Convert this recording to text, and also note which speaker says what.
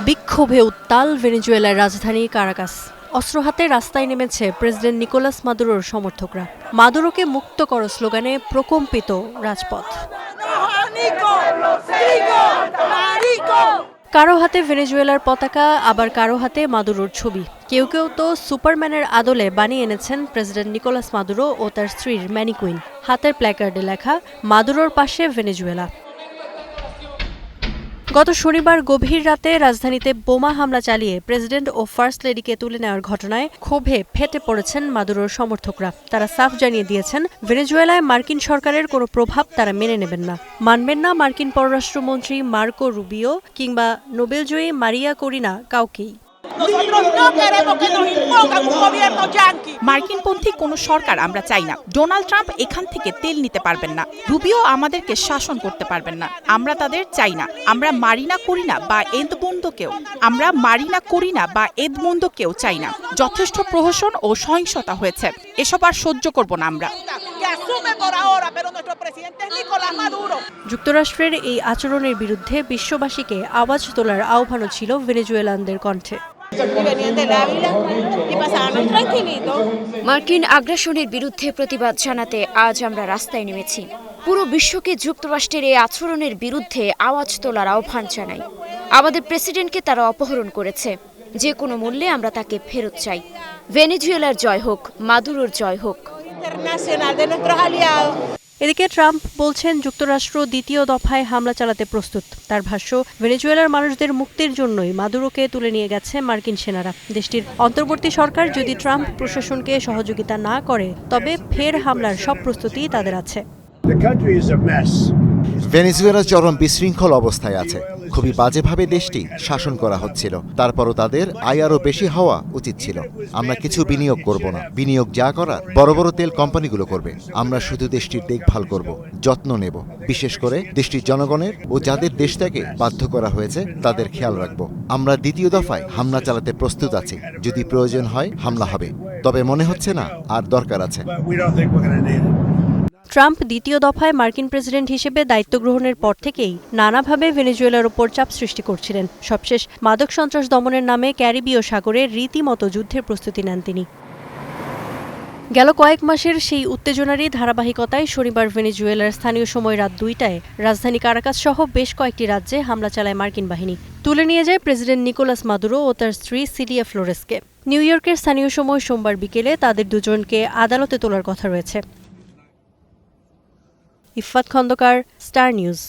Speaker 1: বিক্ষোভে উত্তাল ভেনেজুয়েলার রাজধানী কারাকাস। অস্ত্র হাতে রাস্তায় নেমেছে প্রেসিডেন্ট নিকোলাস মাদুরোর সমর্থকরা। মাদুরোকে মুক্ত করো স্লোগানে প্রকম্পিত রাজপথ। কারো হাতে ভেনেজুয়েলার পতাকা, আবার কারো হাতে মাদুরোর ছবি। কেউ কেউ তো সুপারম্যানের আদলে বানিয়ে এনেছেন প্রেসিডেন্ট নিকোলাস মাদুরো ও তার স্ত্রীর ম্যানিকুইন। হাতের প্ল্যাকার্ডে লেখা মাদুরোর পাশে ভেনেজুয়েলা। গত শনিবার গভীর রাতে রাজধানীতে বোমা হামলা চালিয়ে প্রেসিডেন্ট ও ফার্স্ট লেডিকে তুলে নেওয়ার ঘটনায় ক্ষোভে ফেটে পড়েছেন মাদুরোর সমর্থকরা। তারা সাফ জানিয়ে দিয়েছেন, ভেনেজুয়েলায় মার্কিন সরকারের কোনো প্রভাব তারা মেনে নেবেন না। মানবেন না মার্কিন পররাষ্ট্রমন্ত্রী মার্কো রুবিও কিংবা নোবেলজয়ী মারিয়া করিনা কাউকেই।
Speaker 2: মার্কিনপন্থী কোনো সরকার আমরা চাই না। ডোনাল্ড ট্রাম্প এখান থেকে তেল নিতে পারবেন না। রুবিও আমাদেরকে শাসন করতে পারবেন না। আমরা তাদের চাই না। আমরা মারিনা করিনা বা এদমুন্দোকেও চাই না। যথেষ্ট প্রহসন ও সহিংসতা হয়েছে, এসব আর সহ্য করব না আমরা।
Speaker 1: যুক্তরাষ্ট্রের এই আচরণের বিরুদ্ধে বিশ্ববাসীকে আওয়াজ তোলার আহ্বানও ছিল ভেনেজুয়েলানদের কণ্ঠে।
Speaker 3: মার্কিন আগ্রাসনের বিরুদ্ধে প্রতিবাদ জানাতে আজ আমরা রাস্তায় নেমেছি। পুরো বিশ্বকে যুক্তরাষ্ট্রের এই আচরণের বিরুদ্ধে আওয়াজ তোলার আহ্বান জানাই। আমাদের প্রেসিডেন্টকে তারা অপহরণ করেছে, যে কোনো মূল্যে আমরা তাকে ফেরত চাই। ভেনেজুয়েলার জয় হোক, মাদুরোর জয় হোক।
Speaker 1: এদিকে ট্রাম্প বলছেন যুক্তরাষ্ট্র দ্বিতীয় দফায় হামলা চালাতে প্রস্তুত। তার ভাষ্য, ভেনেজুয়েলার মানুষদের মুক্তির জন্যই মাদুরোকে তুলে নিয়ে গেছে মার্কিন সেনারা। দেশটির অন্তর্বর্তী সরকার যদি ট্রাম্প প্রশাসনকে সহযোগিতা না করে, তবে ফের হামলার সব প্রস্তুতি তাদের আছে।
Speaker 4: ভেনেজুয়েলা চরম বিশৃঙ্খল অবস্থায় আছে। খুবই বাজেভাবে দেশটি শাসন করা হচ্ছিল। তারপরও তাদের আয় আরও বেশি হওয়া উচিত ছিল। আমরা কিছু বিনিয়োগ করব না। বিনিয়োগ যা করার বড় বড় তেল কোম্পানিগুলো করবে। আমরা শুধু দেশটির দেখভাল করব, যত্ন নেব। বিশেষ করে দেশটির জনগণের ও যাদের দেশ থেকে বাধ্য করা হয়েছে তাদের খেয়াল রাখব। আমরা দ্বিতীয় দফায় হামলা চালাতে প্রস্তুত আছি। যদি প্রয়োজন হয় হামলা হবে, তবে মনে হচ্ছে না আর দরকার আছে।
Speaker 1: ট্রাম্প দ্বিতীয় দফায় মার্কিন প্রেসিডেন্ট হিসেবে দায়িত্ব গ্রহণের পর থেকেই নানাভাবে ভেনেজুয়েলার ওপর চাপ সৃষ্টি করছিলেন। সবশেষ মাদক সন্ত্রাস দমনের নামে ক্যারিবীয় সাগরে রীতিমতো যুদ্ধের প্রস্তুতি নেন তিনি। গেল কয়েক মাসের সেই উত্তেজনারই ধারাবাহিকতায় শনিবার ভেনেজুয়েলার স্থানীয় সময় রাত 2টায় রাজধানী কারাকাস সহ বেশ কয়েকটি রাজ্যে হামলা চালায় মার্কিন বাহিনী। তুলে নিয়ে যায় প্রেসিডেন্ট নিকোলাস মাদুরো ও তার স্ত্রী সিলিয়া ফ্লোরেসকে। নিউ ইয়র্কের স্থানীয় সময় সোমবার বিকেলে তাদের দুজনকে আদালতে তোলার কথা রয়েছে। Iffat Khandakar, star news.